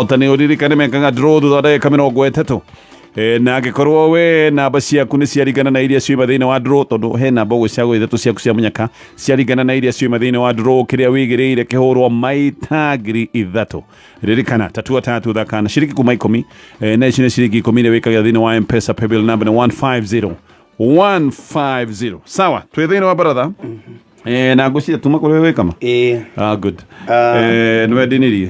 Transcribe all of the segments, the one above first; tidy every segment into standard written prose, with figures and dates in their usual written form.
otani uririkane mekanga draw thutha ndagika 30 na angĩkorwo we namba ciaku nĩ ciaringana na iria ciuma thĩinĩ wa draw tondu he namba ũgũcagũra ithatũ ciaku cia mũnyaka ciaringana na iria ciuma thĩinĩ wa draw kĩrĩa wĩigĩrĩire kĩhũrwo maita ngiri ithatũ ririkana tatua tatu thakana ciringi kuma 10 na ici nĩ ciringi 10 iria wĩkaga thĩinĩ wa M-Pesa paybill number nĩ 150 sawa twĩ thĩinĩ wa Mbaratha na ngũcia tuma kũrĩa wĩkama good nĩwe ndinirie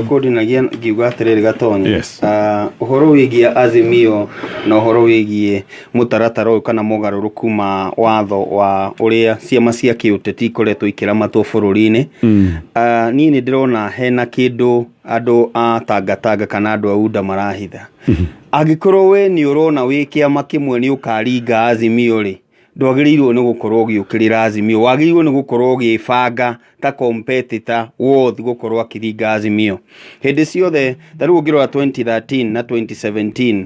kũndinagia ngiuga atĩrĩrĩ Gatonye ũhoro wĩgiĩ Azimio na ũhoro wĩgiĩ mũtaratara ũyũ kana mogarũrũku ma watho wa ũrĩa ciama cia kĩũteti ikoretwo ikĩramatwo bũrũri-inĩ niĩ nĩ ndĩrona hena kĩndũ andũ a tangatanga kana andũ a UDA marahitha angĩkorwo we nĩ ũrona wĩ kĩama kĩmwe nĩ ũkaringa Azimio rĩ ndwagĩrĩirwo nĩ gũkorwo ũgĩũkĩrĩra Azimio wagĩrĩirwo nĩ gũkorwo ũgĩbanga ta competitor wothi gũkorwo akĩringa Azimio hĩndĩ ciothe tarĩu ũngĩrora 2013 na 2017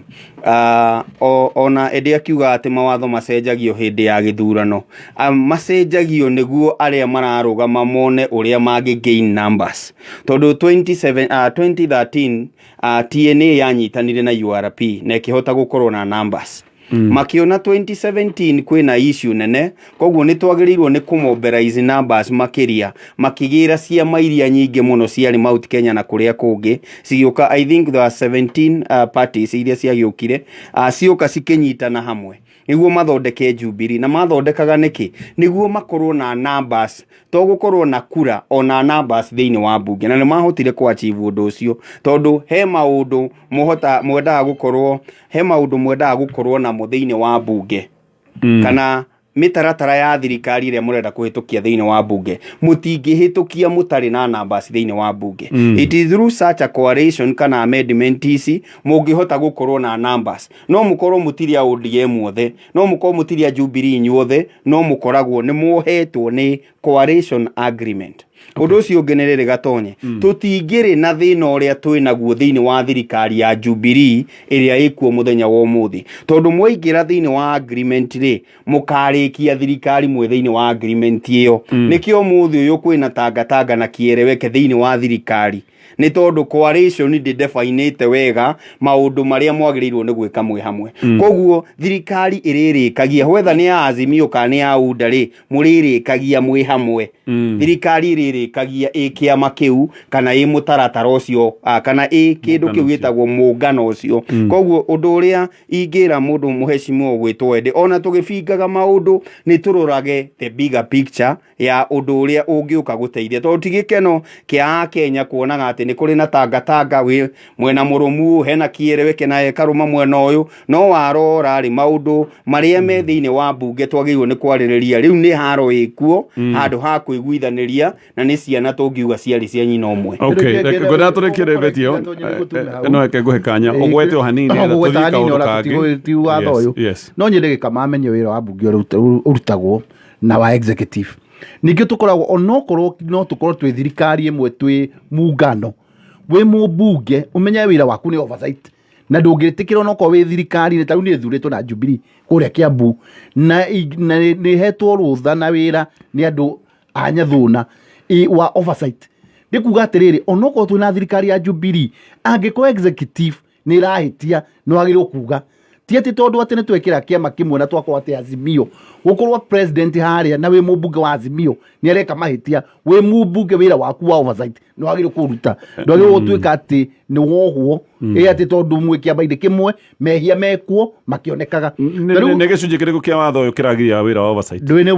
ona ĩndĩ akiuga atĩ mawatho macenjagio hĩndĩ ya gĩthurano macenjagio nĩguo arĩa mararũgama mone ũrĩa mangĩ gain numbers tondũ 2013 TNA yanyitanire na URP na ĩkĩhota gũkorwo na numbers makiona 2017 kwĩna issue nene koguo nĩ twagĩrĩirwo nĩ kũmobilize numbers makĩria makĩgĩra ciama iria nyingĩ mũno ciarĩ Mount Kenya na kũrĩa kũngĩ cigĩũka I think there are 17 parties iria ciagĩũkire cioka cikĩnyitana hamwe nĩguo mathondeke Jubilee na mathondekaga nĩkĩ nĩguo makorwo na numbers to gũkorwo na kura ona numbers thĩinĩ wa bunge na nĩ mahotire kũachieve ũndũ ũcio tondũ he maũndũ mwendaga gũkorwo na thĩinĩ wa bunge kana mĩtaratara ya thirikari ĩrĩa mũrenda kũhĩtũkia thĩinĩ wa bunge mũtingĩhĩtũkia mũtarĩ na numbers thĩinĩ wa bunge it is through such a coalition kana amendment ici mũngĩhota gũkorwo na numbers no mũkorwo mũtirĩ ODM othe no mũkorwo mũtirĩ Jubilee inyuothe no mũkoragwo nĩ muohetwo nĩ coalition agreement ũndũ ũcio ũngĩ Gatonye tũtingĩrĩ na thĩna ũrĩa twĩnaguo thĩinĩ wa thirikari ya Jubilee ĩrĩa ĩkuo mũthenya wa ũmũthĩ tondũ mwaingĩra thĩinĩ wa agreement rĩ mũkarĩkia thirikari mwĩ thĩinĩ wa agreement ĩyo nĩkĩo ũmũthĩ ũyũ kwĩna tangatanga na kĩereweke thĩinĩ wa thirikari nĩ tondũ coalition ndĩdefinĩte wega maũndũ marĩa mwagĩrĩirwo nĩ gwĩka mwĩ hamwe koguo thirikari ĩrĩrĩkagia whether nĩ ya Azimio kana nĩ ya UDA rĩ mũrĩrĩkagia mwĩ hamwe thirikari ĩrĩrĩkagia kĩama kĩu kana mũtaratara ũcio kana kĩndũ kĩu gĩtagwo mũngano ũcio koguo ũndũ ũrĩa ingĩra mũndũ mũhecimiwa gwĩtwo ende ona tũgĩbingaga maũndũ nĩ tũrorage the bigger picture ya ũndũ ũrĩa ũngĩũka gũteithia tondũ tigĩkeno kĩa Kenya kuonaga atĩ nĩ kũrĩ na tangatanga wĩ mwena mũrũmu hena kĩereweke na karũma mwena ũyũ no warora rĩ maũndũ marĩa me thĩinĩ wa bunge twagĩrĩirwo nĩ kwarĩrĩria rĩu nĩ haro ĩkuo handũ ha kũiguithanĩria na nĩ ciana tũngiuga ciarĩ cia nyina ũmwe ngwenda tũrĩkĩre betio no eke ngũhe kanya ũgwete o hanini tũthiĩ kaũndũ kangĩ no nyende gĩkamamenye wĩra wa bunge ũrutagwo na wa executive ningĩ tũkoragwo onokorwo no tũkorwo twĩ thirikari ĩmwe twĩ muungano wĩ mũmbunge ũmenye wĩra waku nĩ oversight na ndũngĩtĩkĩra onokorwo wĩ thirikari ta rĩu nĩ thurĩtwo na Jubilee kũrĩa Kiambu na nĩ hetwo rũtha na wĩra nĩ andũ a Nyathũna wa oversight ndikuga atĩrĩrĩ onokorwo twĩ na thirikari ya Jubilee angĩkorwo executive nĩ ĩrahĩtia nĩ wagĩrĩirwo kuga ti atĩ tondũ atĩ nĩ twekĩra kĩama kĩmwe na twakorwo atĩ Azimio gũkorwo president harĩa na wĩ mũmbunge wa Azimio nĩ areka mahĩtia wĩ mũmbunge wĩra waku wa oversight nĩ wagĩrĩirwo kũruta ndwagĩrĩirwo gũtuĩka atĩ nĩ wohwo atĩ tondũ mwĩ kĩama-inĩ kĩmwe mehia mekuo makĩonekaga nĩ gĩcunjĩ kĩrĩkũ kĩa watho ũyũ kĩragĩria wĩra wa oversight ndũĩ nĩ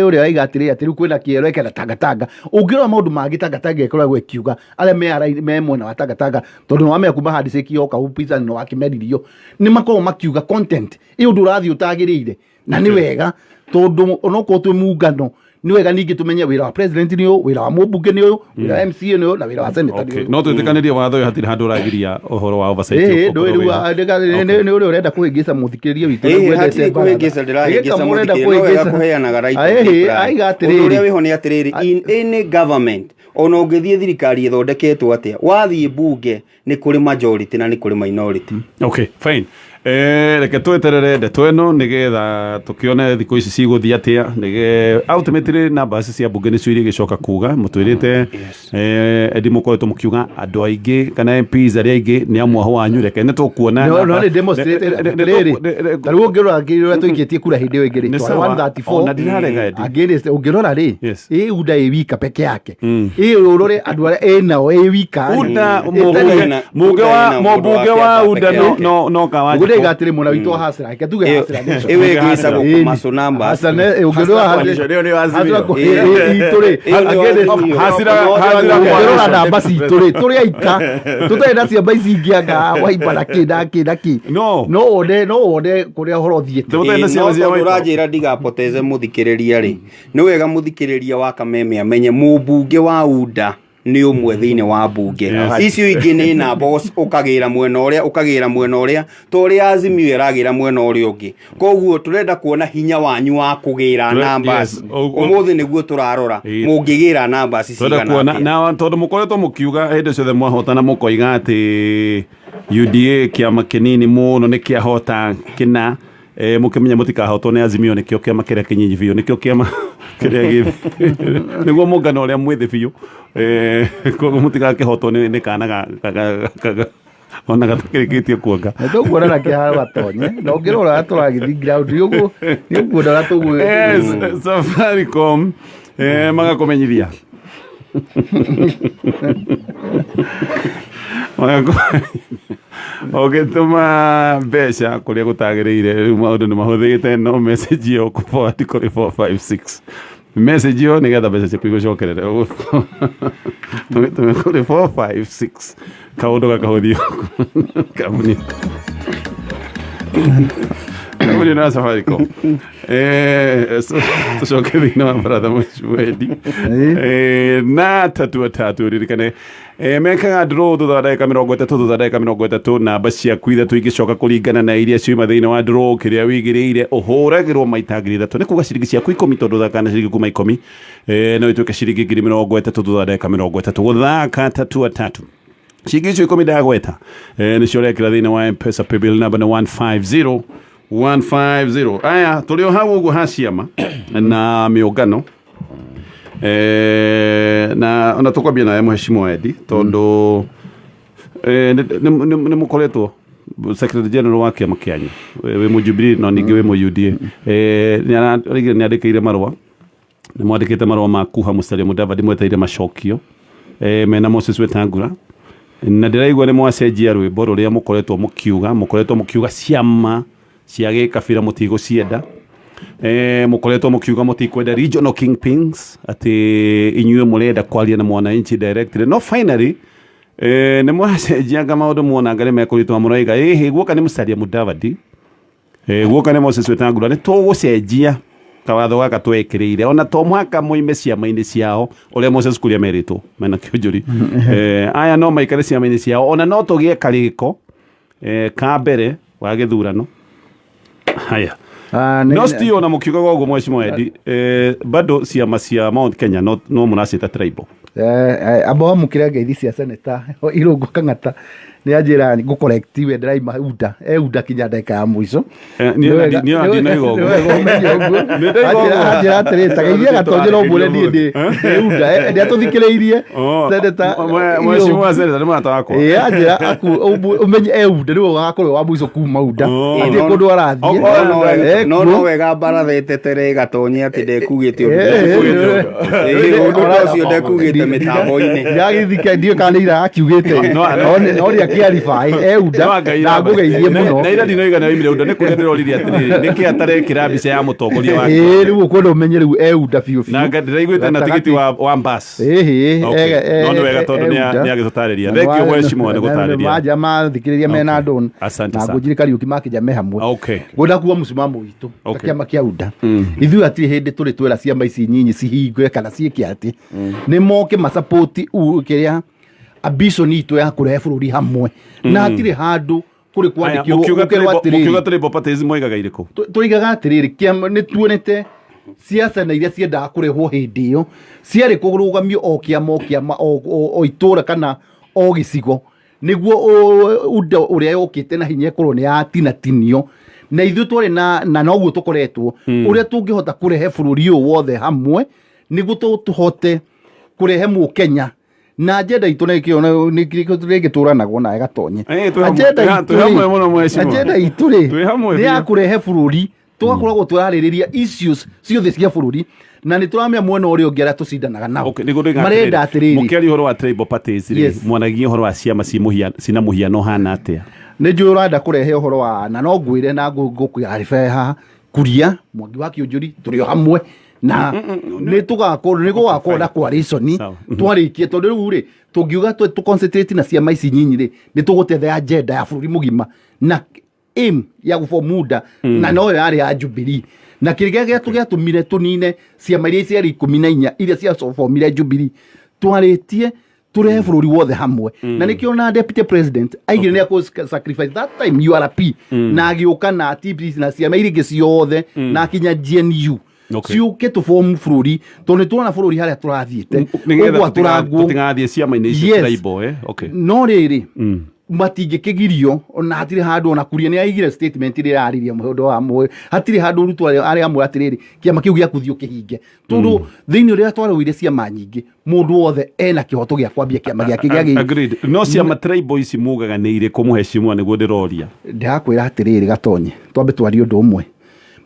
ũrĩa waiga atĩrĩrĩ atĩ rĩu kwĩna kĩereweke na tangatanga ũngĩrora maũndũ mangĩ tangatanga ĩkoragwo ĩkiuga arĩa me mwena wa tangatanga tondũ nĩ wamenya kuma handicĩki yoka upizanĩno wa kĩmeririo nĩ makoragwo makiuga content ĩyo ũndũ ũrathiĩ ũtagĩrĩire na nĩ wega tondũ onokorwo twĩ muungano nĩ wega ningĩ tũmenye wĩra wa president nĩ ũyũ wĩra wa mũmbunge nĩ ũyũ wĩra wa MCA nĩ ũyũ na wĩra wa senator nĩ ũyũ no twĩtĩkanĩrie watho ũyũ hatirĩ handũ ũragiria ũhoro wa oversight nĩ ũrĩa ũrenda kũhĩngĩca mũthikĩrĩria witũ hatirĩ kũhĩngĩca ndĩrahĩngĩca mũthikĩrĩria no kũheanaga right ũndũ ũrĩa wĩho nĩ atĩrĩrĩ in any government ona ũngĩthiĩ thirikari ĩthondeketwo atĩa wathiĩ bunge nĩ kũrĩ majority na nĩ kũrĩ minority okay fine reke tweterere ndeto ĩno nĩgetha tũkĩone thikũ ici cigũthiĩ atĩa ultimately numbers cia mbunge nĩcio iria igĩcoka kuga mũtwĩrĩte endi mũkoretwo mũkiuga andũ aingĩ kana MPs arĩa aingĩ nĩ amwe wanyu reke nĩ tũkuona no nĩ demonstrate rĩrĩ tarĩu ũngĩrora ũrĩa tũikĩtie kura hĩndĩ ĩyo ĩngĩ rĩ 134 against ũngĩrora rĩ UDA ĩ wika peke yake ũrore andũ arĩa nao ĩ wika mũmbunge wa UDA no kawaji gatire mwana witũ hasira reke tuge hasira iwe gwicagwo kumaco numbers ũngĩrora ũngĩrora namba citũ rĩ tũrĩ aika tũtarĩ na ciamba ici ingĩ anga waiba na kĩ no wone kũrĩa ũhoro ũthiĩte ũranjĩra ndigapoteze mũthikĩrĩria rĩ nĩ wega mũthikĩrĩria wa Kameme amenye mũmbunge wa UDA nĩ ũmwe thĩinĩ wa mbunge icio ingĩ nĩ namba ũkagĩra mwena ũrĩa to ũrĩa Azimio ĩragĩra mwena ũrĩa ũngĩ koguo tũrenda kuona hinya wanyu wa kũgĩra numbers ũmũthĩ nĩguo tũrarora mũngĩgĩra numbers cigana na tondũ mũkoretwo mũkiuga hĩndĩ ciothe mwahotana mũkoiga atĩ UDA kĩama kĩnini mũno nĩ kĩahota kĩna mũkĩmenya mũtikahotwo nĩ Azimio nĩkĩo kĩama kĩrĩa kĩnyinyi biũ nĩkĩo kĩama kĩrĩa nĩguo mũngano ũrĩa mwĩthĩ biũ koguo mũtigakĩhotwo nĩ kana ona gatakĩrĩkĩtie kuonga nĩtũkuona na kĩharo gatonye na ũngĩrora tũragĩthiĩ ground nĩ ũkuona tũgũ Safaricom magakũmenyithia ũgĩtũma mbeca kũrĩa gũtagĩrĩire rĩu maũndũ nĩ mahũthĩte no message ĩyo kũboti kũrĩ 456 message ĩyo nĩgetha mbeca ciaku igũcokerere tũmĩ kũrĩ 456 kaũndũ gakahũthio kabuni na Safaricom tũcoke thĩinĩ wa Mbaratha Mwedi na tatu ririkane mekaga draw thutha wa ndagĩka 30 namba ciaku ithatũ igĩcoka kũringana na iria ciuma thĩinĩ wa draw kĩrĩa wĩigĩrĩire ũhũragĩrwo maita ngiri ithatũ nĩ kuga ciringi ciaku 10 tondũ thaka na ciringi kuma 10 no ituĩke ciringi ngiri 30 thutha wa ndagĩka 30 gũthaka tatu ciringi icio 10 ndagweta nĩcio ũrekĩra thĩinĩ wa M-Pesa paybill number 150 aya tũrĩ o hau ũguo ha ciama na mĩũngano na ona tũkwambia nawe Mheshimiwa Edi tondũ nĩ mũkoretwo Secretary General wa kĩama kĩanyu wĩ mũjubilee no ningĩ wĩ mũUDA nĩ andĩkĩire marũa nĩ mwandĩkĩte marũa ma kuha Musalia Mudavadi mwetereire macokio mena Moses Wetangula na ndĩraigua nĩ mwacenjia rwĩmbo rũrĩa mũkoretwo mũkiuga ciama cia gĩkabira mũtigũcienda mũkoretwo mũkiuga mũtikwenda regional kingpins atĩ inyuĩ mũrenda kwaria na mwananchi directly no finally nĩ mwacenjianga maũndũ muonanga nĩ mekũritũma mũroiga guoka nĩ Musalia Mudavadi guoka nĩ Moses Wetangula nĩ tũgũcenjia kawatho gaka twekĩrĩire ona to mwaka moime ciama-inĩ ciao ũrĩa Moses Kuria merĩtwo mena kĩonjũri aya no maikare ciama-inĩ ciao ona no tũgĩe karĩko ka mbere wa gĩthurano haya no still ona mũkiugaga ũguo Mheshimiwa Edi bado ciama cia Mount Kenya no mũracita tribal ambao mukire ngeithi cia seneta irungu kang'ata nĩ anjĩra ngũkorrektiwe ndĩraima UDA kinya ndeka ya mũico nĩ anjĩra atĩrĩ tageithia Gatonye no mbũre niĩ ndĩ UDA ndĩatũthikĩrĩirie seneta Mheshimiwa seneta nĩ mũrata wakwa anjĩra ũmenye UDA nĩwe ũgakorwo wa mũico kuma UDA ithiĩ kũndũ arathiĩ no wega Mbaratha etetere Gatonye atĩ ndekugĩte ũndũ ũcio ndekugĩte mĩtambo-inĩ ndagithike ndiũ kana ira akiugĩte no ria kiaribai UDA na ngũgeithie mũno na ira ndinoiga na imire UDA nĩ kũrĩa ndĩroririe atĩrĩrĩ nĩkĩ atarekĩra mbica ya mũtongoria wake rĩu ũkwenda ũmenye rĩu UDA biũ na ndĩraiguĩte na tigiti wa mbas no nĩ wega tondũ nĩ agĩtũtarĩria thengio Mheshimiwa nĩ gũtarĩria maja mathikĩrĩria mena ndũn na ngũnjiri Kariuki makĩnja me hamwe ngũnda kuwa mũsimamo witũ kĩama kĩa UDA ithuĩ hatirĩ hĩndĩ tũrĩ twĩra ciama ici nyinyi cihingue kana ciĩke atĩ nĩ moke macapoti kĩrĩa ambition itũ ya kũrehe bũrũri hamwe na hatirĩ handũ kũrĩ kwandĩkĩrwo mũkiuga tribal parties moigaga irĩkũ tũigaga atĩrĩrĩ kĩama nĩ tuonete siasa na iria ciendaga kũrehwo hĩndĩ ĩyo ciarĩ kũrũgamio o kĩama o itũũra kana o gĩcigo niguo undo uria yokite na hinya korwo ni ya tinatinio na ithu twari na noguo tukoretwo uria tungihota kurehe bururi uyu wothe hamwe niguo tuhote kurehe mu Kenya na agenda itu niki turanagwo na Gatonye agenda itu ni ya kurehe bururi tugakoragwo turaririria issues ciothe cia bururi na ni turamya mwena uria ungi ara tucindanaga nao marenda atiriri mukeri horo wa tribal parties ri mwanagia horo wa ciama cina muhiano hana atia ni njui uranda kurehe horo wa na no ngwire na ngukwarifa ha kuria Mwangi wa Kĩũnjũri turi hamwe na ni gugakorwo na coalition twarikie tondu riu ri tungiuga tu concentrate na ciama ici nyinyi ri ni tugutethea agenda ya bururi mugima na aim ya gufomuda na no yari ya Jubilee na kiriga giatumire tunine ciama iria ciari 14 iria cia formire Jubilee twaritie turehe bururi wothe hamwe na nikio na deputy president aigire ni ako sacrifice that time URP na agiuka na TPC na ciama iria ciothe na kinya GNU ciuke tu form bururi tondu tuona bururi haria turathiite ugwa turagwo tutingathie ciama-ini icio tribal no riri matingĩkĩgirio ona hatirĩ handũ ona kuria nĩ aigire statement ĩrĩa yarĩria mũndũ wa mwe hatirĩ handũ rutwo arĩa amwe atĩrĩrĩ kĩama kĩu gĩa kuthio kĩhinge tondũ thĩinĩ ũrĩa twarũire ciama nyingĩ mũndũ wothe ena kĩhoto gĩa kwambia kĩama gĩake gĩa agreed no ciama tribal ici mugaga nĩ irĩ kũmũheshimwa nĩguo ndĩroria ndĩrakwĩra atĩrĩrĩ Gatonye twambe twarie ũndũ ũmwe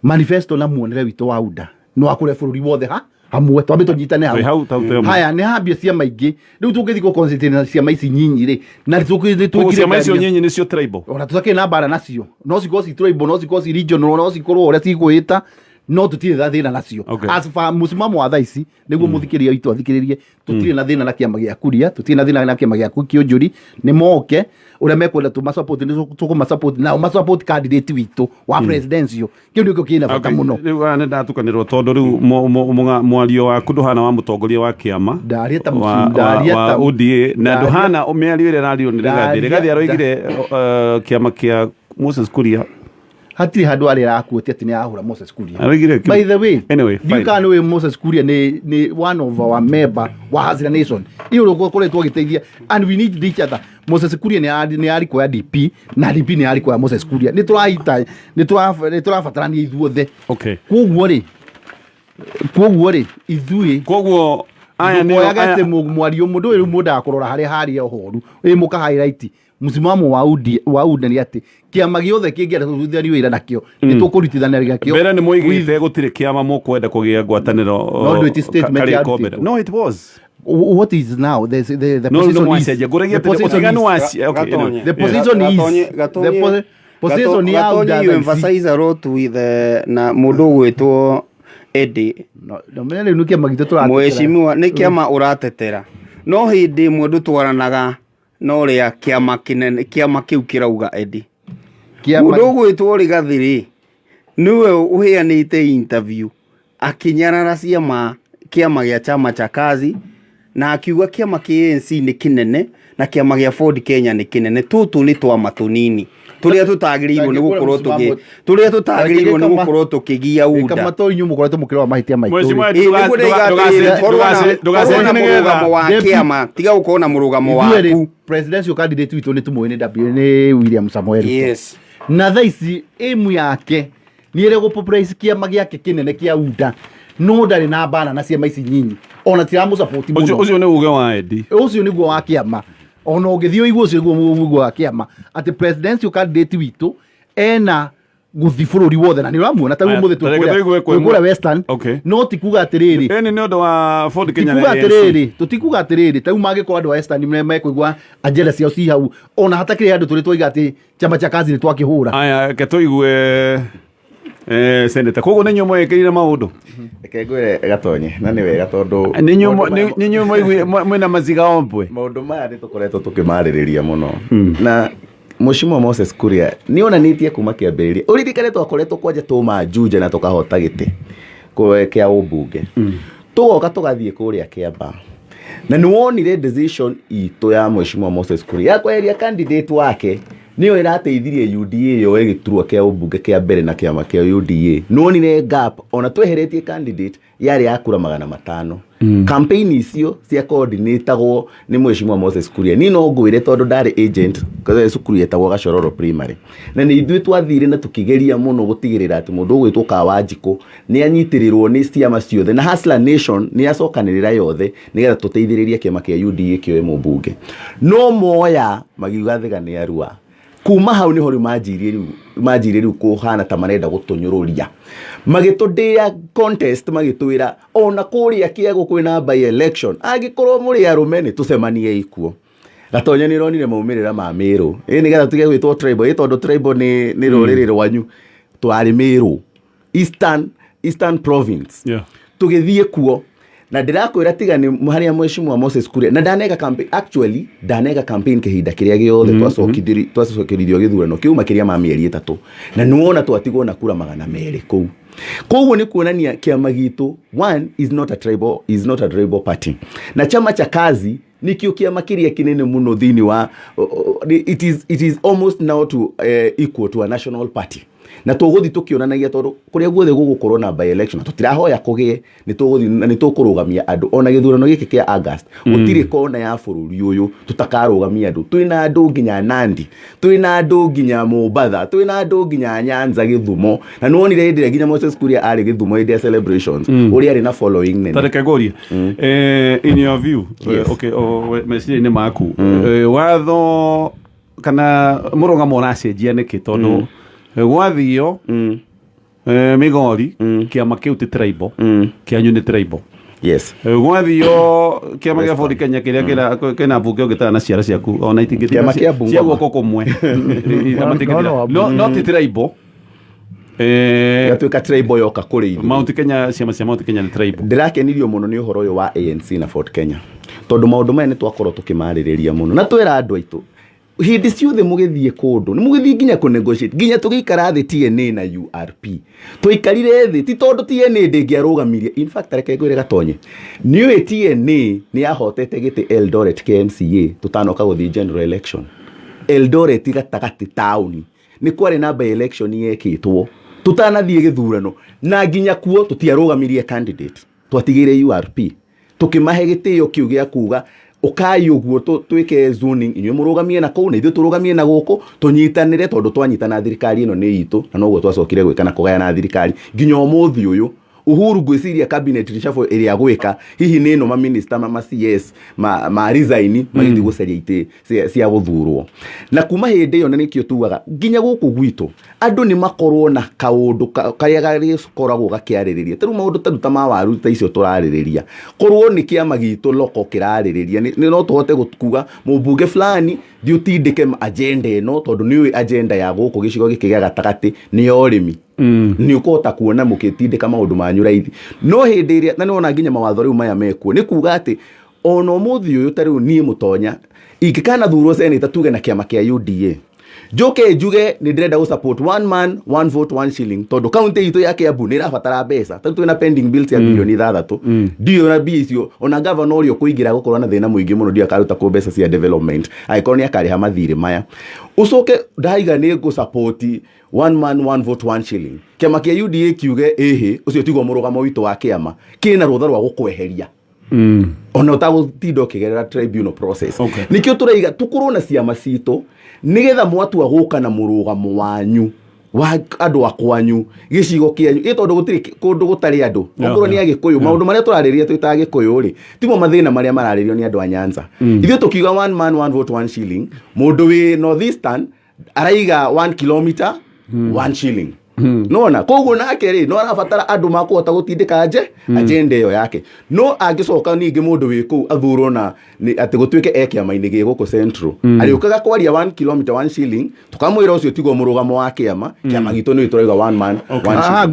manifesto na muonere witũ wa UDA no akũre bũrũri wothe hamwe twambe tunyitane hau haya ni hambia ciama ingĩ rĩu tũngĩthi ku concentrate na ciama ici nyinyi rĩ na tũkĩthĩ ciama icio nyinyi nĩcio tribal ona tutakĩ na bara nacio no cikorwo ci tribal no cikorwo ci regional no cikorwo ũrĩa cigwĩta no tutirĩ na thĩna nacio as far musimamo wa thaici nĩguo mũthikĩria witũ athikĩrĩrie tutirĩ na thĩna na kĩama gĩa kuria tutirĩ na thĩna na kĩama gĩa Kĩũnjũri nĩ moke ũrĩa mekwenda tũmasupport nĩ tũkũmasupport na ũmasupport candidate witũ wa presidential kĩu nĩkĩo kĩna bata mũno rĩu nĩ ndatukanĩrwo tondũ rĩu mwario waku ndũhana wa mũtongoria wa kĩama wa UDA na ndũhana mĩario ĩrĩa ĩrario nĩ Rigathi aroigire kĩama kĩa Moses Kuria hatirĩ handũ arĩa arakuĩte atĩ nĩ arahũra Moses Kuria by the way anyway you can know Moses Kuria ni one of our member wa Hazira Nation iyo koretwo gĩteithia and we need each other Moses Kuria ni ari kwa DP na DP ni ari kwa Moses Kuria ni turabatarania ithuothe koguo ri ithuĩ koguo aya nĩ agate mwario mũndũ ũyũ mũndu akorora harĩa haria ũhoru mũka highlight musimamo wa UDA ni ati kiama giothe kĩngĩenda tũthuthuria wĩra nakĩo nĩ tũkũrutithania kĩo mbere nĩ mũigĩte gũtirĩ kiama mũkwenda kũgĩa ngwatanĩro no it was what is now the position is you emphasize a lot with na mũndũ gwĩtwo Eddie no mene nĩ kiama gitũ tũratetera mweshimiwa nĩ kiama ũratetera no hĩndĩ mũndũ twaranaga no ria kiama kinene kiama kiu kirauga Eddie mũndũ gwĩtwo Rigathi rĩ niwe uheanĩte interview akinyarara ciama kiama gĩa chama cha kazi na akiuga kiama kĩa ANC nĩ kinene na kiama gĩa Ford Kenya nĩ kinene tutu nĩ twa matunini turia tutagĩrĩirwo nĩ gũkorwo tũkĩgia UDA kama to inyu mũkoretwo mũkĩrwa mahitia maitũ mũrũgamo wa kiama tiga gũkorwo na mũrũgamo waku presidential candidate witũ nĩ tũmũĩ nĩ William Samoei yes na thaici emu yake nĩ ĩrĩ gũpopularize kiama gĩake kĩnene kĩa UDA no ndarĩ na bana na ciama ici nyinyi ona tiramũsupport mũno ũcio nĩ uge wa Eddie ũcio nĩguo wa kiama ona ũngĩthio igua ũcio nĩguo wa kiama atĩ presidential candidate witũ ena guthi bũrũri wothe na nĩ ũramuona ta mũthĩ twĩkũrĩa Western no tikuga atĩrĩrĩ nĩ ũndũ wa Ford Kenya tũtikuga atĩrĩrĩ ta mangĩkorwo andũ a Western mekũigua agenda ciao ci hau ona hatakĩrĩ andũ tũrĩ twoiga atĩ chama cha kazi nĩ twakĩhũra aya ke tũigue seneta koguo nĩ nyumo ĩkĩrire maũndũ reke ngwĩre Gatonye na nĩ wega tondũ nĩ nyumo mwĩna maziga ombwe maũndũ maya nĩ tũkoretwo tũkĩmarĩrĩria mũno na Mheshimiwa Moses Kuria nĩ onanĩtie kuma kĩambĩrĩria ũririkane twakoretwo kwanja tũmanjunja na tũkahota gĩtĩ kĩa ũmbunge tũgoka tũgathiĩ kũrĩa Kĩamba na nĩ wonire decision itũ ya Mheshimiwa Moses Kuria ya kweheria candidate wake niyo irateithirie UDA yo igiturwa kia ubunge kia mbere na kiama kia UDA nonire gap ona tweheretie candidate yari yakura 500 campaign icio cia coordinatagwo ni Mheshimiwa Moses Kuria ni no ngwire tondu ndari agent kaza cukuru yetagwo Gashororo primary na ni ithuĩ twathire na tukigeria muno gutigirira ati mundu gwitwo Kawanjiko ni anyitirirwo ni ciama ciothe na Hustler Nation ni acokanirira yothe nigetha tuteithiririe kiama kia UDA kioe mbunge no moya magiuga thega ni arua kuma hau niho majire riu kuhana ta marenda gutunyururia magitudea contest magitwira ona kuria kiego kwina by election agikorwo muri arumeni tucemanie ikuo Gatonye ni ronire maumirira ma Meru nigetha tuge gwitwo tribal tondu tribal ni ruriri rwanyu twari Meru Eastern province tugithie kuo na ndirakwira tiga ni haria Mheshimiwa Moses Kuria na ndanega campaign actually ndanega campaign kihinda kiria giothe twacokithirio githurano kiu makiria ma mieri 3 na nuona twatigwo na kura 200 kou koguo ni kuonania kiama gitu one is not a tribal party na chama cha kazi nikio kiama kiria kinene muno thini wa it is almost now to equal to a national party na tuguthi tukionanagia tondu kuria guothe gugukorwo na by election tutirahoya kugie ni tuguthi ni tukurugamia andu ona githurano giki kia August gutire kona ya bururi uyu tutakarugamia andu twina andu nginya Nandi twina andu nginya Mombatha twina andu nginya Nyanza Githumo na nuonire ndire nginya Moses Kuria ari Githumo inde celebrations uri ari na following nene tarekagoria in your view okay message ni maku watho kana murugamo uracenjia niki tondu gwathio Migori kiama kiu ti tribal kianyu ni tribal yes gwathio kiama kia Ford Kenya kiria kina bunge ugitana ciara ciaku ona itingithia kiama kia Mbugua cia guoko kumwe not tribal gatuika tribal yoka kuri Mount Kenya ciama cia Mount Kenya ni tribal ndirakenirio muno ni uhoro uyu wa ANC na Ford Kenya tondu maundu maya ni twakorwo tukimarireria muno na twira andu aitu hindi ciothe mugithie kundu ni mugithie nginya ku negotiate nginya tugikara thi TNA na URP twikarire thi ti tondu TNA ndingiarugamirie in fact reke ngwire Gatonye niwe TNA ni yahotete giti Eldoret KMCA tutanoka guthie general election Eldoret gatagati town ni kwari na by election yekitwo tutanathie githurano na nginya kuo tutiarugamirie candidate twatigire URP tukimahe gitio kiu gia kuga ukayo guo twike zoning inyo murugamie na kou na ithu turugamie na guku tunyitanire tondu twanyitana thirikari ino ni itu na noguo twacokire gwika kugaya na thirikari nginya umuthi uyu Uhuru gwiciria cabinet reshuffle iria gwika hihi ni no ma minister ma CS ma resign magithi gucaria ite cia guthurwo na kuma hindi yo na nikio tuaga nginya guku gwitu andu ni makorwo na kaundu karia gari koragwo gakiaririria teru maundu taruta ma waru ta icio turaririria korwo ni kiama gitu loko kiraririria ni no tuhote gukuga mubunge fulani thi utindike agenda ino tondu ni agenda ya guku gicigo gikiga gatagati ni orimi ni ukota kuona mukitindika maundu manyu raithi no hindi iria na niona nginya mawatho riu maya mekuo ni kuga ati ono muthi uyu tariu ni mutonya ingikana thurwo senator tuge na kiama kia UDA joke juge ni ndĩrenda gu support one man one vote one shilling tondu county itu ya Kiambu ni rabatara mbeca tatu twina pending bills ya bilioni 6 dio na bicio ona governor urio kuingira gukorwa na thina muingi muno dio akaruta ku mbeca cia development aikoni akariha mathiri maya ucoke ndaiga ni gu support one man one vote one shilling kiama kia UDA kiuge ehe ucio tigo murugamo witu wa kiama kina rutha rwa gukweheria ona utagutinda ukigerera tribunal process nikio turaiga tukorwo na ciama cito nigetha mwatua guka na murugamo wanyu wa andu akwanyu gicigo kianyu itondu gutiri kundu gutari andu ngoro ni agikuyu maundu maria turariria twita agikuyu ri timo mathina maria mararirio ni andu a Nyanza ithio tukiuga one man one vote one shilling mundu wi northeastern araiga 1 kilometer 1 shilling nona koguo nake ri no arabatara andu makuhota gutindika agenda iyo yake no angicoka ningi mundu wi ku athurwo na ati gutwike ekiama-ini gi guku central ari ukaga kwaria 1 kilometer 1 shilling tukamwira ucio tigo murugamo wa kiama gitu ni turaiga one man one shilling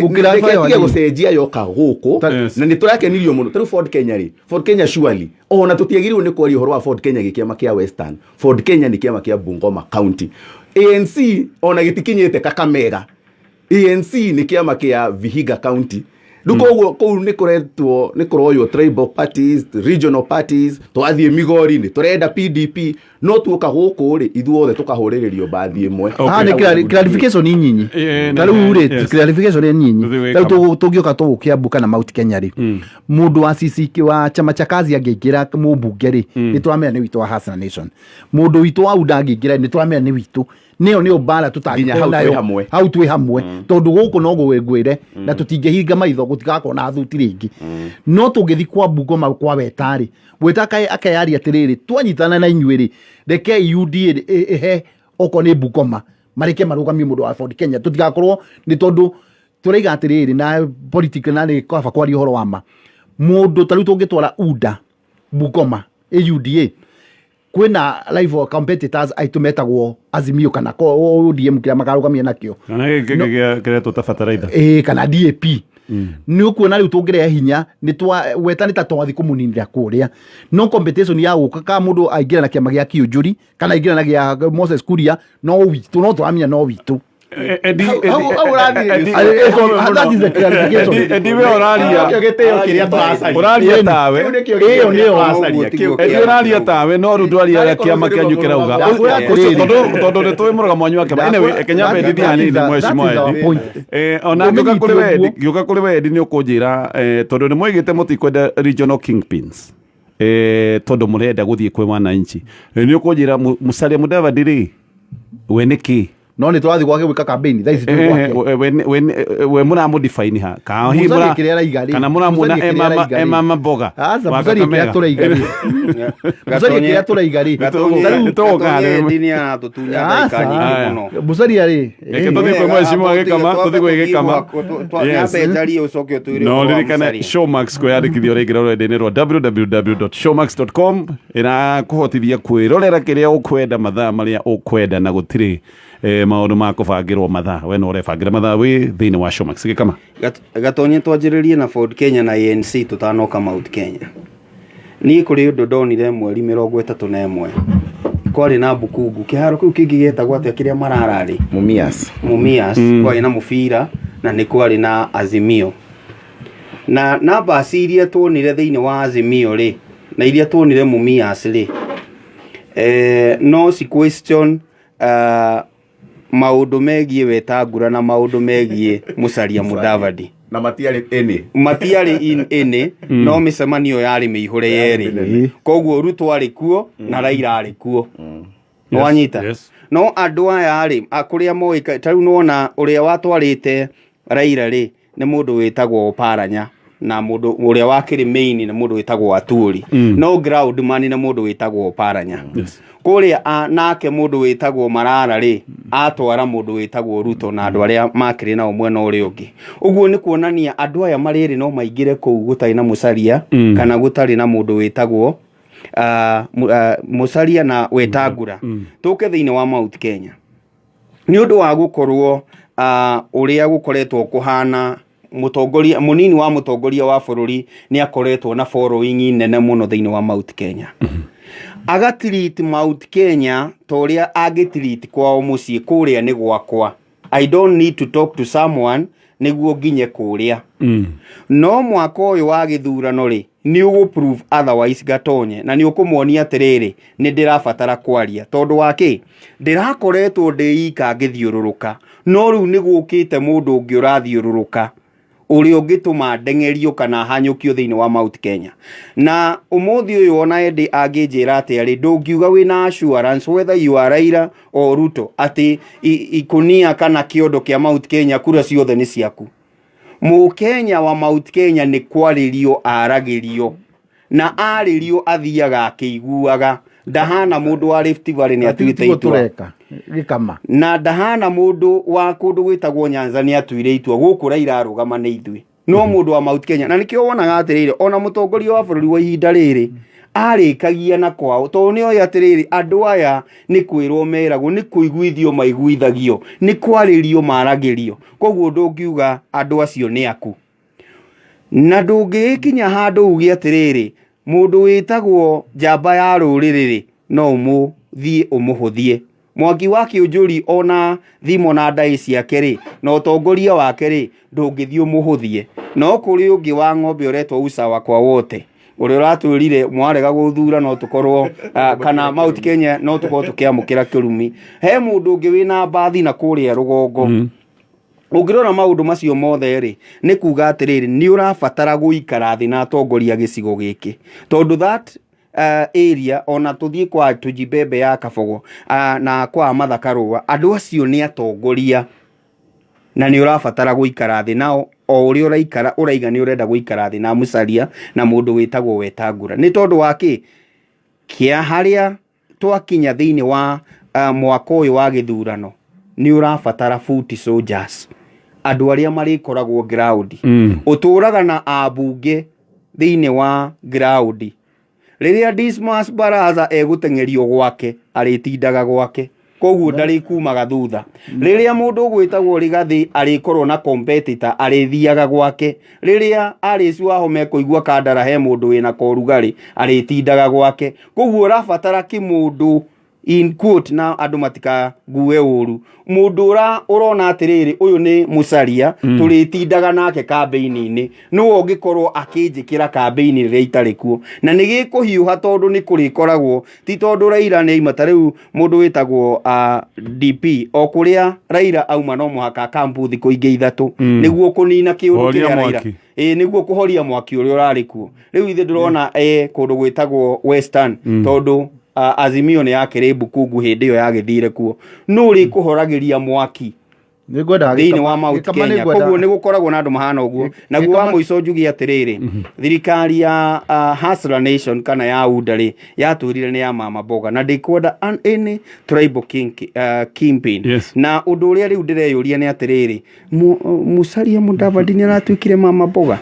gukira gucenjia yoka guku na ni turakenirio muno tru Ford Kenya ri Ford Kenya surely ona tutiagiriwo ni kwaria horo wa Ford Kenya gikiama kia Western Ford Kenya ni kiama kia Bungoma County ANC ona gitikinyete Kakamega ANC ni kiama kia Vihiga County Nduko kou ni kuroyo tribal parties, regional parties, twathie Migori ni turenda PDP, no tuoka guku ri ithuothe tukahurirerio bathi imwe. Ni clarification nyinyi. Taru ri clarification nyinyi. Taru tugioka tugukia buka na Mount Kenya ri. Mundu wa CCK wa chama cha kazi angiingira mubunge ri ni twamenya ni witu wa Hasna Nation. Mundu witu wa UDA angiingira ni twamenya ni witu. Nio bara tutanginya hau twi hamwe tondu guku no gwire na tutingihinga maitho gutigakona thuti ringi no tungithi kwa Mbugua kwa wetari gwetaka akayari atiriri twanyitana na inyuiri reke UD he oko ni Mbugua mareke marugamie mundu wa Ford Kenya tutigakorwo ni tondu turaiga atiriri na politics na ni kwaba kwari horo wama mundu tari tungitwara UDA Mbugua UDA kwina live competitors aitumetagwo Azimio kana ko ODM kya makarugamia nakio kana kire tutafataraitha kana DAP ni ukuona riu tungire hinya ni twa weta ni tatwathi kumuninira kuria no competition ya guka ka mundu aingira na kiama gia Kiunjuri kana aingira na gia Moses Kuria no witu no twamia no witu Uraria tawe no ru ndwaria kiama kianyu kirauga tondu ni twi murugamo wanyu wake anyway Kenya bendi hani ni mweshimwa ona ngiuka kuri wendi ni ukunjira tondu ni mwigite mutikwenda regional kingpins tondu murenda guthie kwi wananchi ni ukunjira Musalia Mudavadi ri we niki no ni twathi gwake gwika campaign thaici we mura modify ha ka hi mura kana mura muna mama boga Musari kira turaigari Musari kira turaigari toka dini ya tutunya daikani muno Musari ari tuthi kwe mweshimo age kama tuthi kwe kama yape jari ucoke tuire no ririkana Showmax ko yandikithio ringi rurenda-ini rwa www.showmax.com ina kuhotithia kwirorera kiria ukwenda mathaa maria ukwenda na gutiri maundu ma kubangirwo mathaa we no urebangira mathaa wi thiini wa Showmax gikama Gatonye twanjiririe na Ford Kenya na ANC tutanoka Mount Kenya ni kuri undu ndonire mweri 31 kwari na Mbukungu kiharo kiu kingi getagwo atia kiria mararari Mumias kwari na mubira na ni kwari na Azimio na namba iria tuonire thiini wa Azimio ri na iria tuonire Mumias ri no si question maundu megie Wetangula na maundu megie Musalia Mudavadi na matiari ene no micemanio yari mihure yeri koguo Ruto ari kuo na Raila ari kuo wanyita no andu aya ari akuria moika tariu nona uria watwarite Raila ri ni mundu wetagwo Paranya na mundu uria wakiri main na mundu wetagwo Aturi no ground man na mundu wetagwo Paranya kuria nake mundu wetagwo Marara ri atwara mundu wetagwo Ruto na andu aria makiri na umwe no uri ungi uguo ni kuonania andu aya mariri no maingire kou gutari na Musalia kana gutari na mundu wetagwo Musalia na Wetangula tuke thiini wa Mount Kenya ni undu wa gukorwo uria gukoretwo kuhana mutongoria munini wa mutongoria wa bururi ni akoretwo na following nene muno thiini wa Mount Kenya agatreat Mount Kenya toria agitreat kwao mucii kuria ni gwakwa I don't need to talk to someone niguo nginye kuria no mwaka uyu wa githurano ri ni ugu prove otherwise Gatonye na ni ukumuonia atiriri ni ndirabatara kwaria tondu wake ndirakoretwo ndiika ngithiururuka no riu ni gukite mundu ungi urathiururuka uri ungituma ndengerio kana hanyukio thiini wa Mount Kenya na umuthi uyu ona endi anginjira ati ari ndungiuga wina assurance whether you are Raila or Ruto ati ikunia kana kiondo kia Mount Kenya kura ciothe ni ciaku Mukenya wa Mount Kenya ni kwaririo aragirio na aririo athiaga akiguaga ndahana mundu wa Rift Valley ni atuite itua gikama na ndahana mundu wa kundu gwitagwo Nyanza ni atuire itua guku Raila arugama ni ithui no mundu wa Mount Kenya na nikio wonaga atirire ona mutongoria wa bururi wa ihinda riri arikagia na kwao to nio yatiriri andu aya ni kwirwo meragwo ni kuiguithio maiguithagio ni kwaririo maragirio koguo ndungiuga andu acio ni aku na ndungikinya handu ugi atiriri mundu witagwo njamba ya ruriri no umuthie umuhuthie Mwangi wa Kiunjuri ona thimo na ndai ciake ri na utongoria wake ri ndungithio muhuthie no kuri ungi wa ng'ombe uretwo usawa kwa wote uri uratwirire mwarega guthura no tukorwo kana Mount Kenya no tukorwo tukiamukira kirumi he mundu ungi wina mbathi na kuria rugongo ungirora maundu macio mothe ri ni kuga atiriri ni urabatara guikara thi na atongoria gicigo giki tondu that area ona tuthie kwa tujibebe ya Kabogo na kwa Mathakarua andu acio ni atongoria na ni urabatara guikara thi nao o uri uraikara uraiga ni urenda guikara thi na Musalia na mundu witagwo Wetangura ni tondu waki kia haria twakinya thiini wa mwaka uyu wa githurano ni urabatara foot soldiers andu aria marikoragwo ground uturaga na abunge thiini wa ground riria Dismas Mbaratha egutengerio gwake aritindaga gwake koguo ndari kumaga thutha riria mundu gwitagwo Rigathi arikorwo na competitor arithiaga gwake riria aricu ahome kuigua kandara he mundu wina korugari aritindaga gwake koguo urabatara kimundu in quote na andu matika gue uru mundu urona atiriri uyu ni Musalia turitindaga nake campaign-ini no ungikorwo akinjikira campaign ri itarikuo na nigikuhiuha tondu ni kurikoragwo ti tondu Raila ni imata riu mundu witagwo DP o kuria Raila auma no muhaka kampu thiku ingi ithatu niguo kunina kiuru kiria Raila niguo kuhoria mwaki uria urarikuo riu ithe ndurona kundu gwitagwo Western tondu Azimio ni yake Bukungu hindi yo yagithire kuo no ri kuhoragiria mwaki nigwenda thiini wa Mount Kenya koguo ni gukoragwo na andu mahana uguo naguo wa muico njugi atiriri thirikari ya Hustler Nation kana ya Udari yatwirire ni ya Mama Mboga na ndikwenda any tribal kingpin na undu uria riu ndireyuria ni atiriri Musalia Mudavadi ni aratwikire Mama Mboga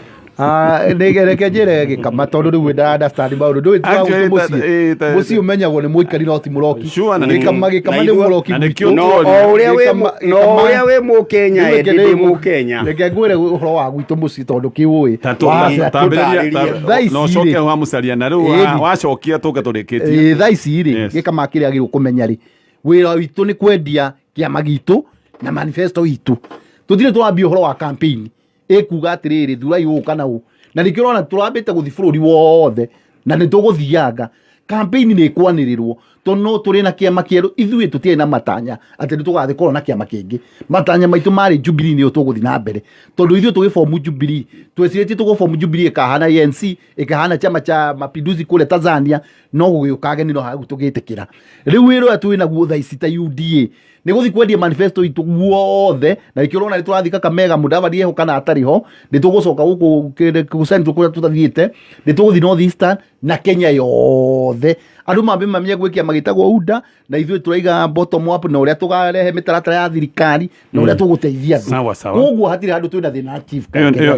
negereke njire gikama tondu riu nda understand maundu ndui muci umenyagwo ni muikari no ti muroki gikama ni muroki no uria we Mukenya ndi Mukenya reke ngwire uhoro wa gwitu muci tondu kiui no coke wa Musalia na riu wacokia tuka turikitie thaici ri gikama kiria giru kumenya ri wira witu ni kwendia kiama gitu na manifesto itu tuthire twambia uhoro wa campaign ekuga atiriri thura yuka na na nikio rona turambite guthi bururi wothe na nituguthianga campaign ni kwanirirwo tono turi na kiama kieru ithui tutie na matanya ati nitugathi korona kiama kingi matanya maitu mari Jubilee ni tuguthi na mbere tondu ithui tugiformu Jubilee twesiriti tugiformu Jubilee kahana ANC ikahana chama cha Mapinduzi kule Tanzania no gugikage ni no hagu tugitikira riu wiro atu ina guotha icita UDA ni guthi kwendia manifesto itu guothe na ikirona ni turathika Kamega Mudavadi eho kana atariho ni tugucoka guku central kuria tutathiite ni tuguthi North Eastern na Kenya yothe andu mambe mamye gwikia magitagwo UDA na ithui turaiga bottom up na uria tugarehe mitaratara ya thirikari na uria tuguteithia koguo hatire handu twina thina chief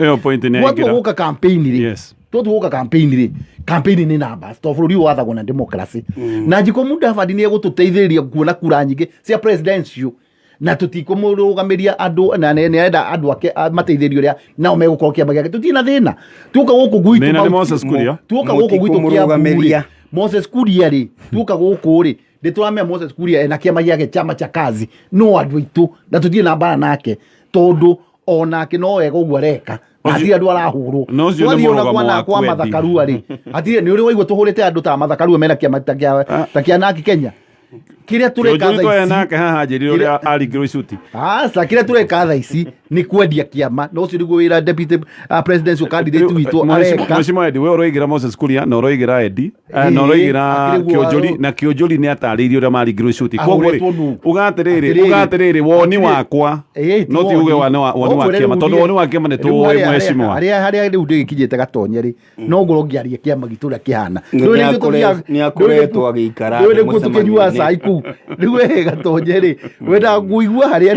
yo point ni ngira guka campaign ri tuguka campaign ni namba bururi wathagwo na democracy na njiko Mudavadi ni egututeithĩrĩria kuona kura nyingĩ cia presidential na tutikumurugamiria andu na nenda andu ake mateithĩrio ria nao megukorwo kiama giake tutina thina tuka guku gwitu ni Moses Kuria tuka guku gwitu kiamurugamiria Moses Kuria ri tuka guku ri ndituramea Moses Kuria ena kiama giake chama cha kazi no andu itu na tutie na bara nake tondu onake no ega uguo reka atire andu arahurwo twathi ona kwa Mathakarua ri atire ni uri waigua tuhurite andu ta Mathakarua mena kiama ta kia naki Kenya kiria tureka tha nake haha njiri uria aringirwo icuti kiria tureka tha ici ni kwendia kiama no ucio niguo wira deputy presidential candidate witu areka mheshimiwa Edi we uroigira Moses Kuria no uroigira Edi no uroigira Kiunjuri na Kiunjuri ni ataririo uria maringirwo icuti koguo ugatiriri woni wakwa no ti uge woni wa kiama tondu woni wa kiama ni tu mheshimiwa haria riu ndigikinyite Gatonye ri no ngoro ngiaria kiama gitu ria kihana ni akoretwo agikara tukinyua cai ku riu Gatonye ri wenda nguigua haria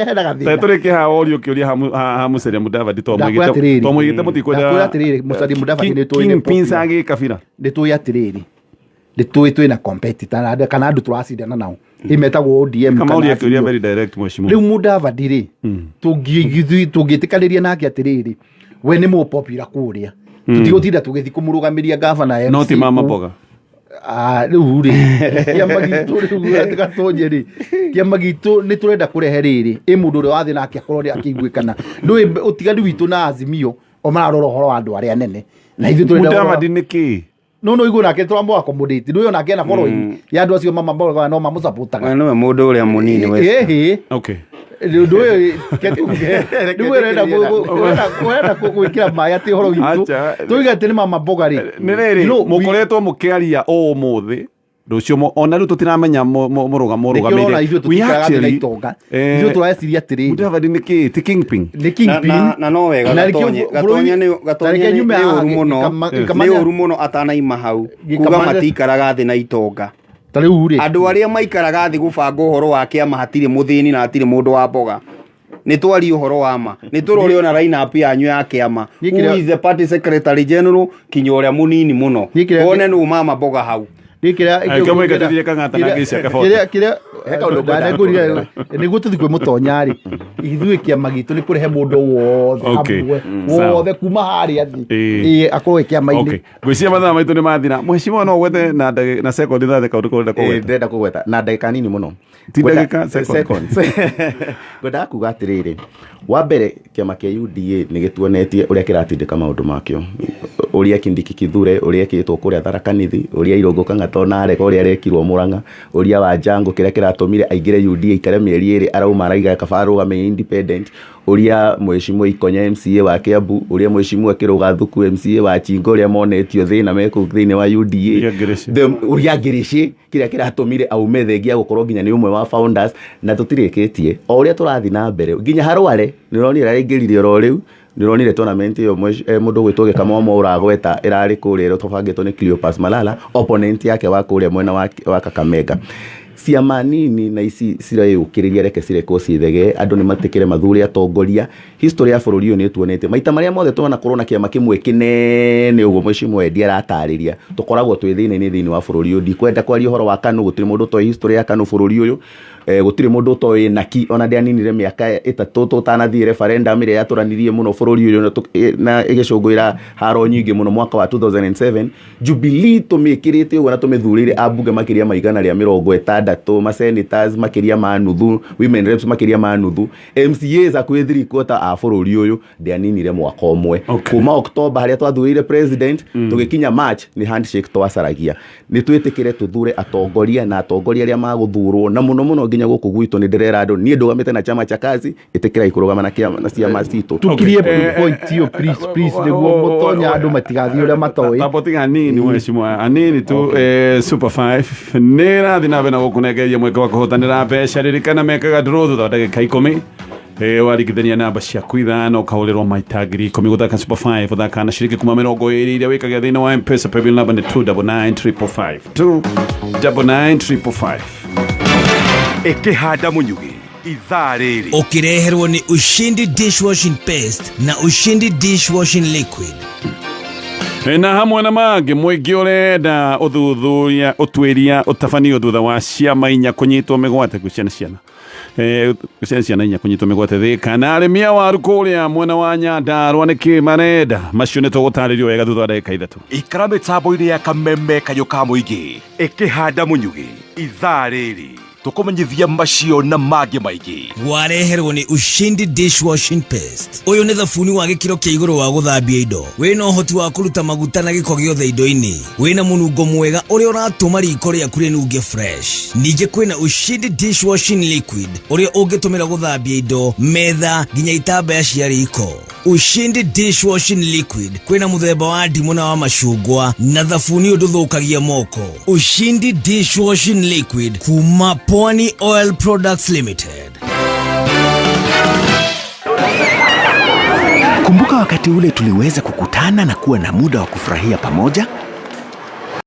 hena gathina turi kiha orio kiuria ha Musalia Mudavadi to muigite mutikwenda atiriri Musalia Mudavadi ni tuine pinsa gi kabira ndi tu atiriri ndi tu na competitor kana andu turacindana nao imetagwo ODM kama uria kiuria very direct mheshimiwa riu Mudavadi ri tungitikaniria nake atiriri we ni mu popular kuria tutigotinda tugithi kumurugamiria governor no ti Mama Mboga rĩu rĩ kĩama gitũ rĩu Gatonye rĩ kĩama gitũ nĩ tũrenda kũrehe rĩrĩ mũndũ ũrĩa wathiĩ nake akorwo akĩiguĩkana ndũĩ ũtiganu witũ na Azimio o mararora ũhoro wa andũ arĩa anene na ithuĩ tũrenda Mudavadi nĩkĩ no igũ nake tũramũ accommodate ndũĩ onake ena following ya andũ acio mama no mamũsupportaga no mũndũ ũrĩa mũnini wewe okay ndũĩ ketuge ndũĩ renda gwĩkĩra maya tĩ ũhoro witũ tũiga atĩ nĩ mama mboga rĩ nĩ rĩrĩ mũkoretwo mũkĩaria ũmũthĩ rũcio ona rĩu tũtiramenya mũrũgamĩrĩre we actually ithuĩ tũreciria atĩrĩ Mudavadi nĩkĩ ti kingpin na no wega Gatonye nĩ ũru mũno nĩ ũru mũno atanaima hau kuga matikaraga thĩ na itonga andũ arĩa maikaraga thĩ gũbanga ũhoro wa kĩama hatirĩ mũthĩni na hatirĩ mũndũ wa mboga nĩ twari ũhoro wa ma nĩ tũrore ona line up yanyu ya kĩama who is the party secretary general kinya ũrĩa mũnini mũno wone nũ mama mboga hau nĩguo tũthi kwĩ mũtonyarĩ ithuĩ kĩama gitũ nĩ kũrehe mũndũ wothe kuma harĩa thĩ akorwo kĩama-inĩ ngwĩciria mathaa maitũ nĩ mathira mheshimiwa no gwete na second thathe kaũndũ kũrenda kũgweta ndĩrenda kũgweta na ndagĩka nini mũno ti ndagĩka seconds ngwendaga kuga atĩrĩrĩ wa mbere kĩama kĩa UDA nĩ gĩtuonetie ũrĩa kĩratindĩka maũndũ makĩo ũrĩa Kindiki Kithure ũrĩa kĩtwo kũrĩa Tharaka Nithi ũrĩa Irũngũ Kang'ata na arega ũrĩa arekirwo Murang'a ũrĩa wa Njango kĩrĩa kĩratũmire aingĩre UDA ikare mĩeri ĩrĩ arauma araiga kaba arũgame independent ũrĩa mheshimiwa Ikonye MCA wa Kiambu ũrĩa mheshimiwa Kĩrũga Thuku MCA wa Chingo ũrĩa monetio thĩna mekũ thĩinĩ wa UDA ũrĩa Ngirici kĩrĩa kĩratũmire aume thengia gũkorwo nginya nĩ ũmwe wa founders na tũtirĩkĩtie o ũrĩa tũrathi na mbere nginya harware nĩronire araingĩrire oro rĩu nĩronire tournament ĩyo mũndũ gwĩtwo Gĩkamamo ũragweta ĩrarĩ kũrĩa tũbangĩtwo nĩ Cleopas Malala opponent yake wa kũrĩa mwena wa Kakamega ciama nini na ici cireyũkĩrĩria reke cirekwo ciĩthege andũ nĩ matĩkĩre mathure atongoria history ya bũrũri ũyũ nĩ tuonete maita marĩa mothe tũrona korona kĩama kĩmwe kĩnene ũguo mheshimiwa Eddie aratarĩria tũkoragwo twĩ thĩinĩ wa bũrũri ũyũ ndikwenda kwaria ũhoro wa KANU gũtirĩ mũndũ ũtoĩ history ya KANU bũrũri ũyũ gũtirĩ mũndũ ũtoĩ naki ona ndĩaninire mĩaka 3 tũtanathiĩ referendum ĩrĩa yatũranirie mũno bũrũri ũyũ na ĩgĩcũngũĩra haro nyingĩ mũno mwaka wa 2007 Jubilee tũmĩkĩrĩte ũguo na tũmĩthurĩire ambunge makĩria ma 160 masenators makĩria ma nuthu women reps makĩria ma nuthu MCAs akuhĩ 3/4 a bũrũri ũyũ ndĩaninire mwaka ũmwe kuma October harĩa twathurĩire president tũgĩkinya March ni handshake twacaragia nĩ twĩtĩkĩre tũthure atongoria na atongoria arĩa magũthurwo na mũno nginya gũkũ gwitũ nĩ ndĩrera andũ niĩ ndũgamĩte na chama cha kazi ĩtĩkĩra ikũrũgama na ciama citũ tukirie point hiyo please nĩguo mũtonya andũ matigathiĩ ũrĩa matoĩ tapotiga nini mheshimiwa anini tu super 5 nĩ rathi na bena gũkũnengeria mweke wa kũhotanĩra mbeca ririkana mekaga draw thutha wa ndagĩka 10 warigithania namba ciaku ithano ũkahũrĩrwo maita ngiri 10 gũthaka super 5 ũthaka na ciringi 20 iria wĩkagia thĩinĩ wa M-Pesa paybill number nĩ 29955 29955 Ikihanda Munyugi ithaa rĩrĩ ukireherwo ni Ushindi dishwashing paste na Ushindi dishwashing liquid na hamwe na mangĩ mũingĩ ũrenda ũthuthuria ũtuĩria ũtabanio thutha wa ciama inya kũnyitwo mĩgwate ciana inya kũnyitwo mĩgwate Thĩka na arĩmi a waru kũrĩa mwena wa Nyandarua nĩkĩ marenda macio nĩ tũgũtarĩrio wega thutha wa ndagĩka 3 ikara mĩtambo-inĩ ya kameme kayũ ka mũingĩ Ikihanda Munyugi ithaa rĩrĩ tukumenyithia macio na mangĩ maingĩ wareherwo ni Ushindi dishwashing paste uyu ni thabuni wa gĩkĩro kĩa igũrũ wa gũthambia indo wĩna ũhoti wa kũruta maguta na gĩko gĩothe indo-inĩ wĩna mũnungo mwega ũrĩa ũratũma riko rĩaku rĩnunge fresh ningĩ kwĩna Ushindi dishwashing liquid ũrĩa ũngĩtũmĩra gũthambia indo metha nginya itambaya cia riko Ushindi dishwashing liquid kwĩna mũthemba wa ndimũ na wa macungwa na thabuni ũndũthũkagia moko Ushindi dishwashing liquid kuma Pwani Oil Products Limited. Kumbuka wakati ule tuliweza kukutana na kuwa na muda wa kufurahia pamoja?